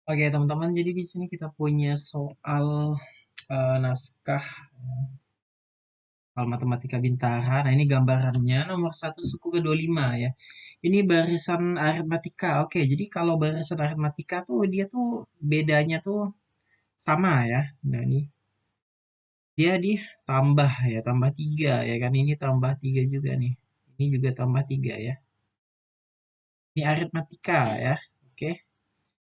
Oke, teman-teman, jadi di sini kita punya soal naskah soal matematika bintara. Nah, ini gambarannya nomor 1 suku ke-25 ya. Ini barisan aritmatika. Oke, jadi kalau barisan aritmatika tuh dia tuh bedanya tuh sama ya. Nah, ini dia tambah ya, tambah 3 ya kan. Ini tambah 3 juga nih. Ini juga tambah 3 ya. Ini aritmatika ya. Oke.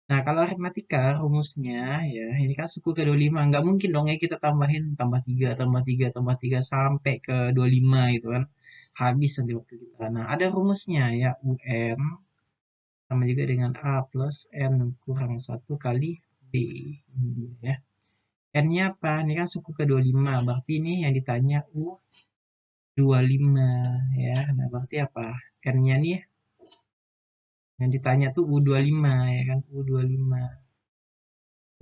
Nah, kalau aritmatika rumusnya ya, ini kan suku ke-25. Nggak mungkin dong ya kita tambahin tambah 3 tambah 3 tambah 3 sampai ke 25 gitu kan. Habis nanti waktu kita. Nah, ada rumusnya ya, UN sama juga dengan A plus N kurang 1 kali B. Ini dia ya. N-nya apa? Ini kan suku ke-25. Berarti ini yang ditanya U25 ya. Nah, berarti apa? N-nya nih yang ditanya tuh U25 ya kan, U25.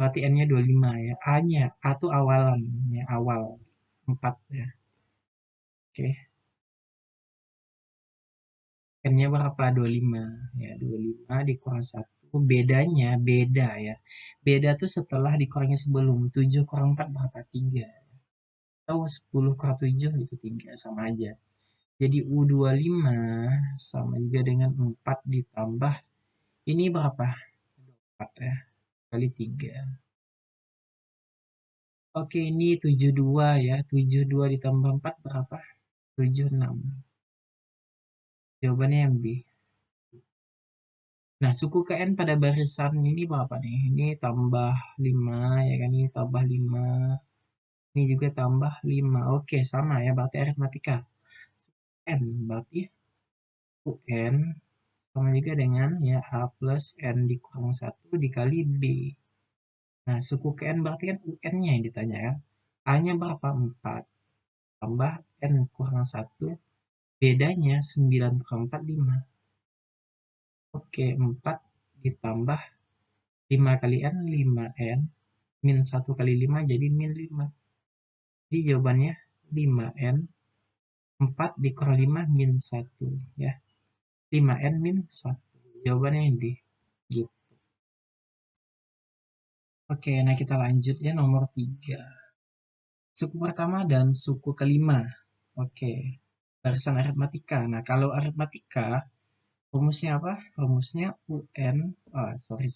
Berarti N-nya 25 ya. A-nya, A tuh awalan, ya, awal. 4 ya. Oke. N-nya berapa? 25. Ya, 25 dikurang 1. Bedanya, beda ya. Beda tuh setelah dikurangin sebelum. 7 kurang 4 berapa? 3. Atau 10 kurang 7 itu 3. Sama aja. Jadi U25 sama juga dengan 4 ditambah. Ini berapa? 4 ya. Kali 3. Oke, ini 72 ya. 72 ditambah 4 berapa? 76. Jawabannya yang B. Nah, suku ke N pada barisan ini berapa nih? Ini tambah 5, ya kan? Ini tambah 5. Ini juga tambah 5. Oke, sama ya. Berarti aritmatika. N, berarti UN sama juga dengan ya A plus N dikurang 1 dikali B. Nah, suku ke N berarti kan UN-nya yang ditanya kan. A-nya berapa? 4. Tambah N kurang 1. Bedanya 9 kurang 4, 5. Oke, 4 ditambah 5 kali N, 5N. Min 1 kali 5 jadi min 5. Jadi jawabannya 5N. 4 dikurang 5 min 1. Ya. 5N min 1. Jawabannya yang D. Gitu. Oke, nah kita lanjut ya nomor 3. Suku pertama dan suku kelima. Oke. Barisan aritmatika. Nah, kalau aritmatika, rumusnya apa? Rumusnya UN. Sorry.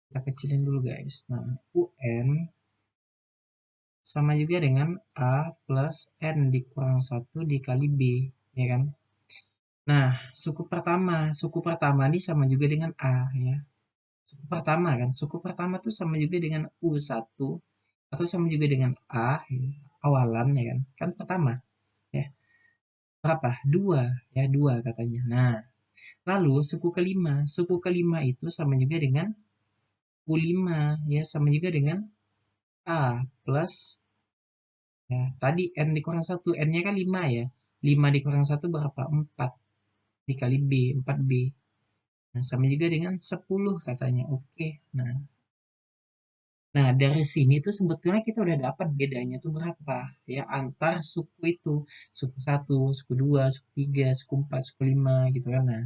Kita kecilin dulu guys. Nah, UN sama juga dengan A plus N dikurang 1 dikali B. Ya kan? Nah, suku pertama ini sama juga dengan A ya. Suku pertama kan, suku pertama tuh sama juga dengan U1 atau sama juga dengan A ya, awalan ya kan. Kan pertama ya. Berapa? 2 ya, 2 katanya. Nah, lalu suku kelima itu sama juga dengan U5 ya, sama juga dengan A plus ya, tadi N dikurang 1, N-nya kan 5 ya. 5 dikurang 1 berapa? 4 dikali B, 4B. Nah, sama juga dengan 10 katanya. Oke. Nah, dari sini tuh sebetulnya kita udah dapat bedanya tuh berapa ya antar suku itu. Suku 1, suku 2, suku 3, suku 4, suku 5 gitu kan. Nah,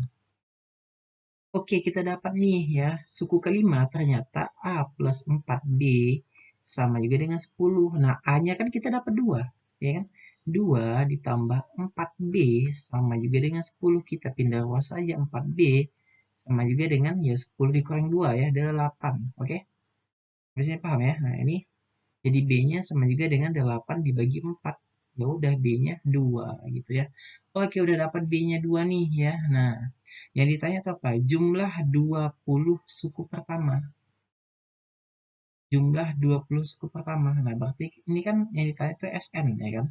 oke kita dapat nih ya. Suku kelima ternyata A plus 4B sama juga dengan 10. Nah, A-nya kan kita dapat 2, ya kan? 2 ditambah 4B sama juga dengan 10. Kita pindah ruas saja 4B sama juga dengan ya 10 dikurang 2 ya, 8. Oke? Harusnya paham ya. Nah, ini jadi B-nya sama juga dengan 8 dibagi 4. Ya udah B-nya 2 gitu ya. Oke, udah dapat B-nya 2 nih ya. Nah, yang ditanya itu apa? Jumlah 20 suku pertama. Jumlah 20 suku pertama. Nah, berarti ini kan yang ditanya itu SN ya kan?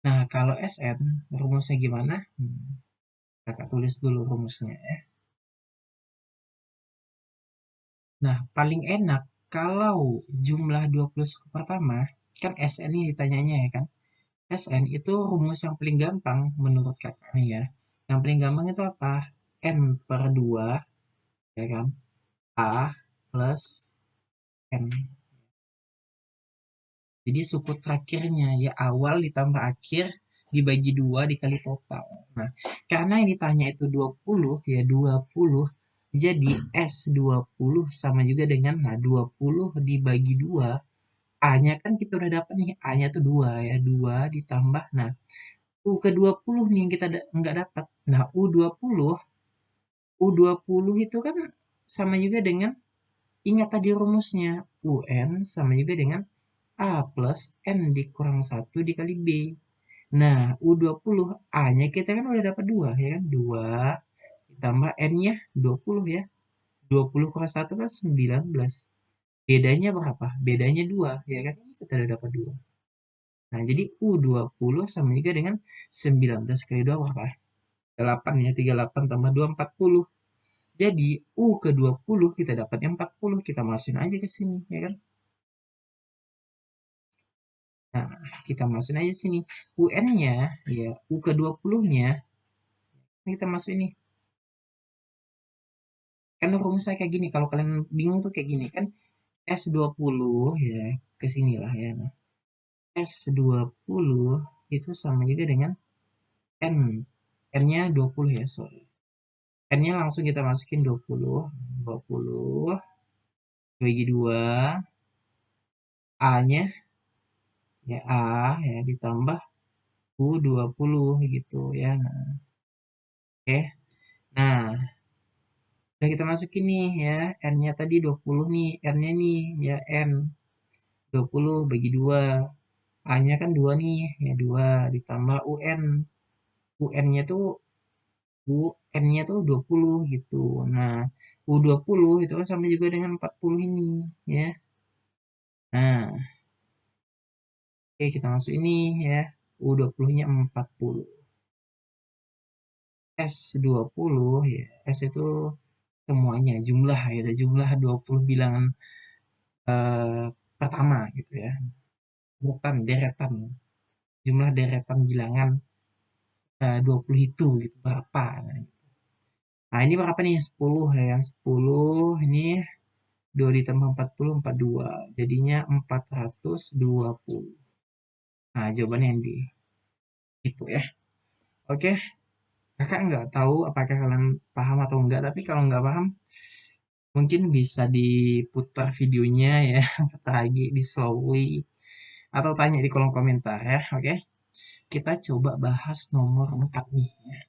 Nah, kalau SN rumusnya gimana? Kakak tulis dulu rumusnya ya. Nah, paling enak kalau jumlah 20 suku pertama, kan SN ini ditanyanya ya kan? SN itu rumus yang paling gampang menurut kakak nih ya. Yang paling gampang itu apa? N per 2, ya kan? A plus N. Jadi suku terakhirnya ya awal ditambah akhir dibagi 2 dikali total. Nah, karena yang ditanya itu 20 ya 20 Jadi S20 sama juga dengan, nah 20 dibagi 2, A-nya kan kita udah dapat nih, A-nya tuh 2 ya, 2 ditambah, nah U ke 20 nih yang kita nggak dapat. Nah U20 itu kan sama juga dengan, ingat tadi rumusnya, UN sama juga dengan A plus N dikurang 1 dikali B. Nah, U20, A-nya kita kan udah dapat 2, ya kan? 2 ditambah N-nya 20 ya. 20 kurang 1 kan 19. Bedanya berapa? Bedanya 2, ya kan? Ini kita udah dapat 2. Nah, jadi U20 sama juga dengan 19 kali 2 berapa? 8 ya, 38 tambah 2, 40. Jadi, U ke 20 kita dapatnya 40. Kita masukin aja ke sini, ya kan? Nah, kita masukin aja sini. UN-nya, ya, U ke 20-nya, kita masuk ini. Kan rumusnya kayak gini, kalau kalian bingung tuh kayak gini kan, S20 ya, ke sinilah ya. Nah, S20 itu sama juga dengan N. N-nya 20 ya, sorry. N-nya langsung kita masukin 20. 20 bagi 2. A-nya ya A ya ditambah U20 gitu ya. Nah, oke. Nah, udah kita masukin nih ya. N-nya tadi 20 nih. N-nya nih ya N. 20 bagi 2. A-nya kan 2 nih. Ya 2 ditambah UN. UN-nya tuh UN-nya tuh 20 gitu. Nah, U20 itu kan sama juga dengan 40 ini ya. Nah, oke kita masuk ini ya. U20-nya 40. S20 ya. S itu semuanya jumlah ya, jumlah 20 bilangan pertama gitu ya. Bukan deretan. Jumlah deretan bilangan 20 itu gitu berapa. Nah, ini berapa nih? 10 ya kan? 10 ini 2 ditambah 40, 42. Jadinya 420. Nah, jawabannya yang di itu ya. Oke, kakak nggak tahu apakah kalian paham atau enggak, tapi kalau nggak paham, mungkin bisa diputar videonya ya, putar lagi, di slowly, atau tanya di kolom komentar ya, oke? Kita coba bahas nomor 4 nih ya.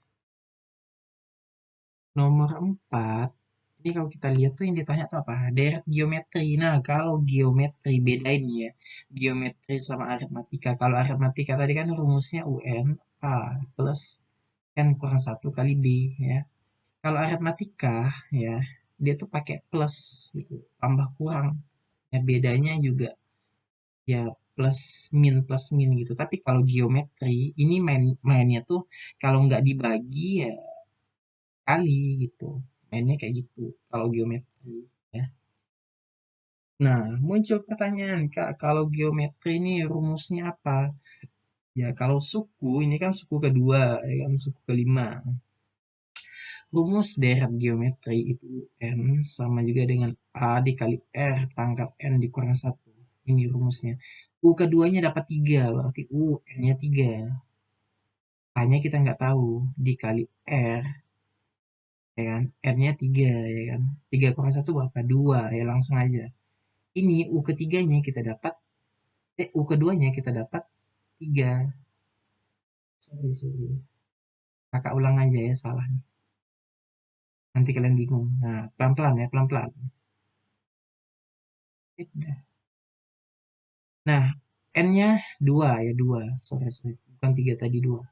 Nomor 4, ini kalau kita lihat tuh yang ditanya tuh apa? Deret geometri. Nah, kalau geometri bedain ya. Geometri sama aritmatika. Kalau aritmatika tadi kan rumusnya UN A plus N kurang 1 kali B ya. Kalau aritmatika ya, dia tuh pakai plus gitu, tambah kurang. Ya, bedanya juga ya plus min gitu. Tapi kalau geometri ini mainnya tuh kalau nggak dibagi ya kali gitu. Mainnya kayak gitu kalau geometri ya. Nah, muncul pertanyaan, Kak, kalau geometri ini rumusnya apa? Ya, kalau suku ini kan suku kedua, ya kan suku kelima. Rumus deret geometri itu N sama juga dengan A dikali R pangkat N dikurang 1. Ini rumusnya. U keduanya dapat 3, berarti U N-nya 3. A-nya kita nggak tahu, dikali R, ya kan? R-nya 3, ya kan? 3 kurang 1 berapa? 2, ya langsung aja. Ini U ketiganya kita dapat, U keduanya kita dapat 3. Sorry, sorry. Kakak ulang aja ya, salah nih. Nanti kalian bingung. Nah, pelan-pelan ya, pelan-pelan. Nah, N-nya 2 ya, 2. Sorry, sorry. Bukan 3 tadi 2.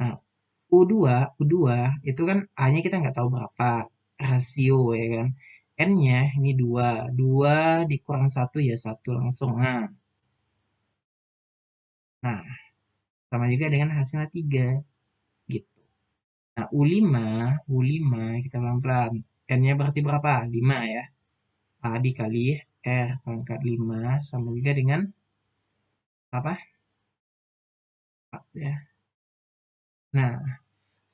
Nah, U2 itu kan A-nya kita nggak tahu berapa. Rasio ya kan. N-nya ini 2. 2 dikurang 1 ya 1 langsung. Nah, sama juga dengan hasilnya 3 gitu. Nah, U5 kita pelan-pelan. N-nya berarti berapa? 5 ya. A dikali R pangkat 5 sama juga dengan apa? 4 ya. Nah,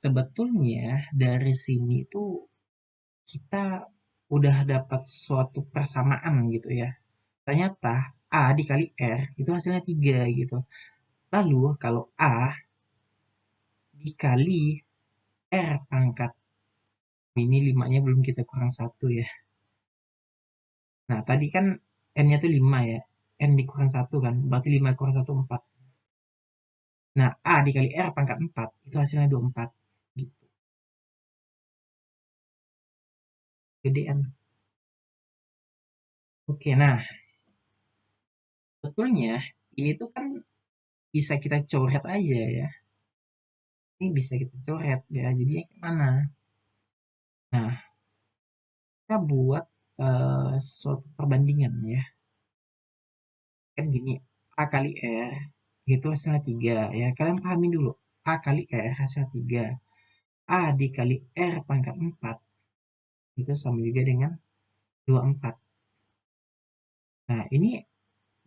sebetulnya dari sini tuh kita udah dapat suatu persamaan gitu ya. Ternyata A dikali R itu hasilnya 3 gitu. Lalu kalau A dikali R pangkat Ini 5-nya belum kita kurang 1 ya. Nah, tadi kan N-nya tuh 5 ya. N dikurang 1 kan, berarti 5 kurang 1, 4. Nah, A dikali R pangkat 4, itu hasilnya 24. Gitu. Gedean. Oke, nah, betulnya ini tuh kan bisa kita coret aja ya. Ini bisa kita coret ya, jadinya gimana? Nah, kita buat suatu perbandingan ya. Kan gini, A kali R itu hasilnya 3 ya. Kalian pahami dulu. A kali R hasilnya 3. A dikali R pangkat 4 itu sama juga dengan 24. Nah, ini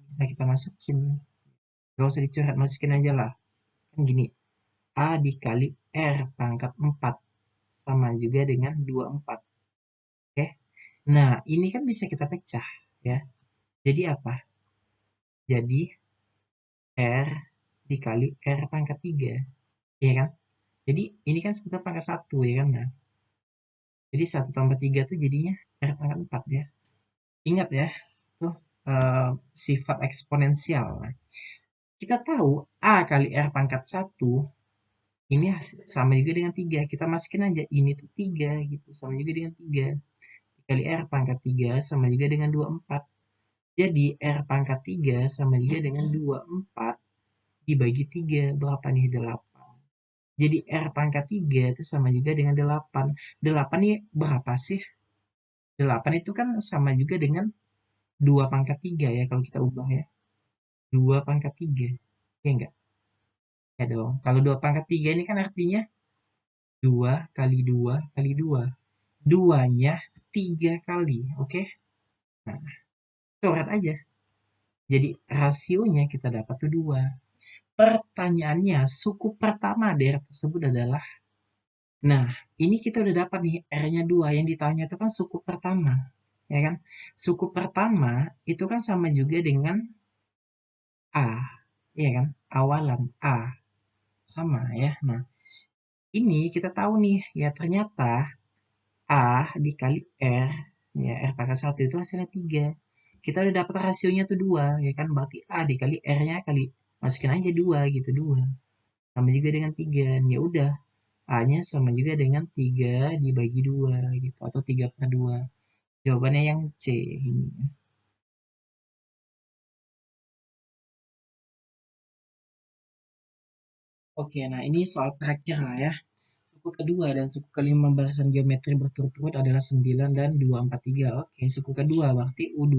bisa kita masukin. Gak usah dicoret, masukin aja lah. Kan gini, A dikali R pangkat 4 sama juga dengan 24. Oke. Nah, ini kan bisa kita pecah ya. Jadi apa? Jadi R dikali R pangkat 3. Iya kan? Jadi ini kan sebetulnya pangkat 1 ya kan? Nah, jadi 1 tambah 3 tuh jadinya R pangkat 4 ya. Ingat ya, tuh sifat eksponensial. Nah, kita tahu A kali R pangkat 1 ini sama juga dengan 3. Kita masukin aja ini tuh 3 gitu, sama juga dengan 3. Dikali R pangkat 3 sama juga dengan 24. Jadi R pangkat 3 sama juga dengan 24 dibagi 3. Berapa nih? 8. Jadi R pangkat 3 itu sama juga dengan 8. 8 ini berapa sih? 8 itu kan sama juga dengan 2 pangkat 3 ya kalau kita ubah ya. 2 pangkat 3. Ya enggak? Ya dong. Kalau 2 pangkat 3 ini kan artinya 2 kali 2 kali 2. 2-nya 3 kali. Oke? Nah, coret aja. Jadi rasionya kita dapat tuh 2. Pertanyaannya, suku pertama dari tersebut adalah, nah, ini kita udah dapat nih R-nya 2. Yang ditanya itu kan suku pertama. Ya kan? Suku pertama itu kan sama juga dengan A. Ya kan? Awalan A. Sama ya. Nah, ini kita tahu nih, ya ternyata A dikali R, ya R pangkat 1 itu hasilnya 3. Kita udah dapat rasionya tuh 2, ya kan? Berarti A dikali R-nya kali, masukin aja 2 gitu, 2. Sama juga dengan 3. Ya udah, A-nya sama juga dengan 3 dibagi 2 gitu, atau 3/2. Jawabannya yang C ini. Oke, nah ini soal terakhir lah ya. Suku kedua dan suku kelima barisan geometri berturut-turut adalah 9 dan 243. Oke, suku kedua berarti U2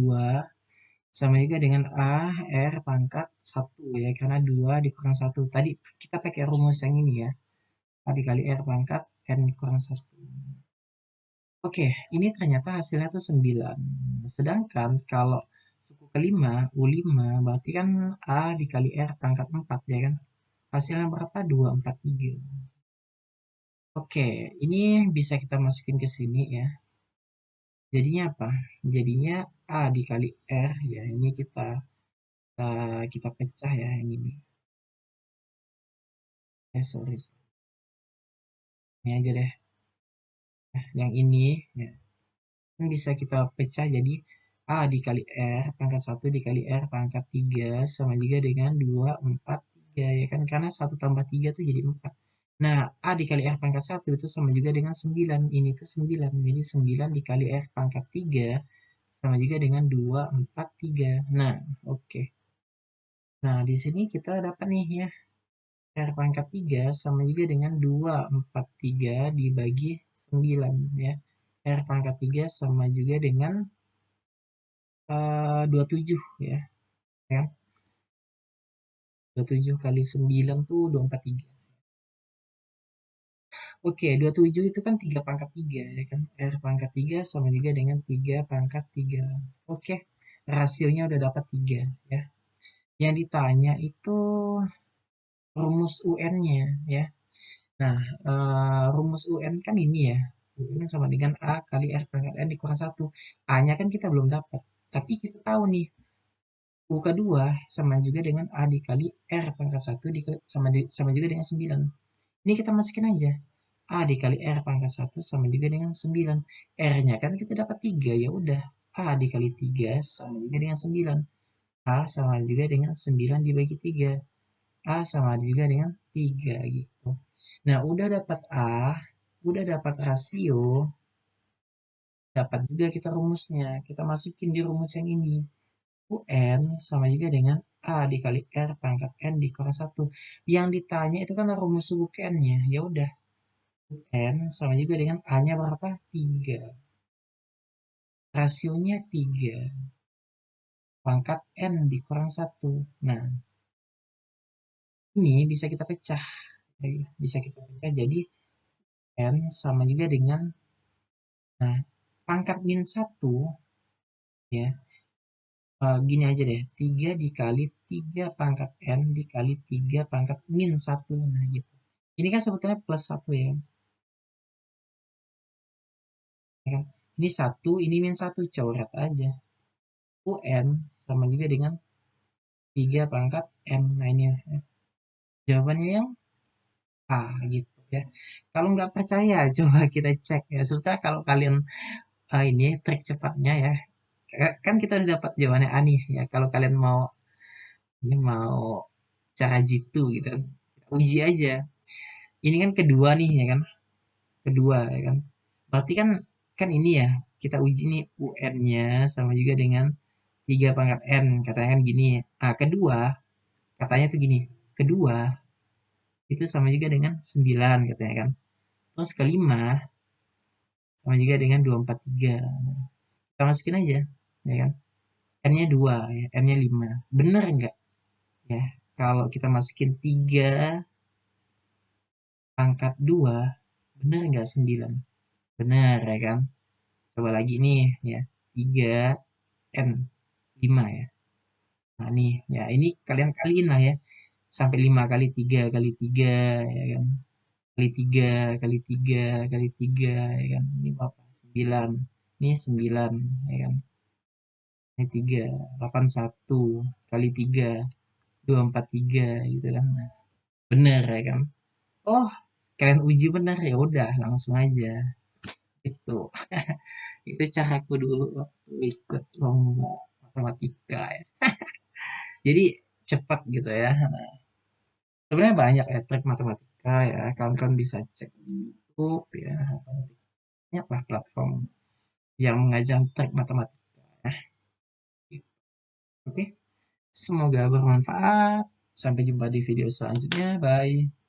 sama juga dengan A, R pangkat 1 ya, karena 2 dikurang 1. Tadi kita pakai rumus yang ini ya. A dikali R pangkat N kurang 1. Oke, ini ternyata hasilnya tuh 9. Sedangkan kalau suku kelima, U5, berarti kan A dikali R pangkat 4 ya kan. Hasilnya berapa? 243. Oke, ini bisa kita masukin ke sini ya. Jadinya apa? Jadinya A dikali R ya. Ini kita pecah ya yang ini. Sorry. Ini aja deh. Nah, yang ini ya. Kan bisa kita pecah jadi A dikali R pangkat 1 dikali R pangkat 3 sama juga dengan 2, 4, 3 ya kan. Karena 1 tambah 3 tuh jadi 4. Nah, A dikali R pangkat 1 itu sama juga dengan 9. Ini tuh 9. Jadi 9 dikali R pangkat 3 sama juga dengan 2, 4, 3. Nah, oke. Nah, di sini kita dapat nih ya. R pangkat 3 sama juga dengan 2, 4, 3 dibagi 9 ya. R pangkat 3 sama juga dengan 27 ya. Ya. 27 kali 9 tuh 243. Oke, 27 itu kan 3 pangkat 3 ya kan. R pangkat 3 sama juga dengan 3 pangkat 3. Oke, rasionya udah dapat 3 ya. Yang ditanya itu rumus UN-nya ya. Nah, rumus UN kan ini ya. UN kan sama dengan A kali R pangkat N dikurang 1. A-nya kan kita belum dapat. Tapi kita tahu nih, U kedua sama juga dengan A dikali R pangkat 1 sama juga dengan 9. Ini kita masukin aja. A dikali R pangkat 1 sama juga dengan 9. R-nya kan kita dapat 3, ya udah. A dikali 3 sama juga dengan 9. A sama juga dengan 9 dibagi 3. A sama juga dengan 3 gitu. Nah, udah dapat A, udah dapat rasio, dapat juga kita rumusnya. Kita masukin di rumus yang ini. UN sama juga dengan A dikali R pangkat N dikurang 1. Yang ditanya itu kan rumus suku N-nya. Ya udah, UN sama juga dengan A-nya berapa? 3. Rasionya 3. Pangkat N dikurang 1. Nah, ini bisa kita pecah. Bisa kita pecah jadi N sama juga dengan, nah, pangkat min 1, ya, gini aja deh, 3 dikali 3 pangkat N dikali 3 pangkat min 1. Nah, gitu. Ini kan sebetulnya plus 1 ya. Ya kan? Ini 1, ini min 1, coret aja. UN sama juga dengan 3 pangkat N. Nah, ini ya. Jawabannya yang A gitu ya. Kalau nggak percaya, coba kita cek ya. Sebetulnya kalau kalian ini trik cepatnya ya, kan kita udah dapat jawabannya A nih ya. Kalau kalian mau cara jitu gitu, uji aja. Ini kan kedua nih ya kan, kedua ya kan. Berarti kan kan ini ya, kita uji nih UN-nya sama juga dengan 3 pangkat N, katanya kan gini. Ah, kedua, katanya tuh gini, kedua itu sama juga dengan 9 katanya kan. Terus kelima sama juga dengan 243. Kita masukin aja, ya kan. N-nya 2, ya, N-nya 5. Bener nggak? Ya, kalau kita masukin 3 pangkat 2, bener nggak 9? Bener ya kan? Coba lagi nih ya, 3 N 5 ya. Nah nih, ya ini kalian kaliin lah ya. Sampai 5 kali 3 kali 3 ya kan. Kali 3 kali 3 kali 3 ya kan. Ini berapa? 9. Ini 9 ya kan. Ini 3, 81 kali 3, 243 gitu kan. Nah, bener ya kan. Oh, kalian uji bener ya udah langsung aja. Itu. Itu caraku dulu waktu ikut lomba matematika ya. Jadi cepat gitu ya. Sebenarnya banyak ya trik matematika ya. Kawan-kawan bisa cek di YouTube ya. Banyak lah platform yang mengajar trik matematika ya. Oke, semoga bermanfaat. Sampai jumpa di video selanjutnya. Bye.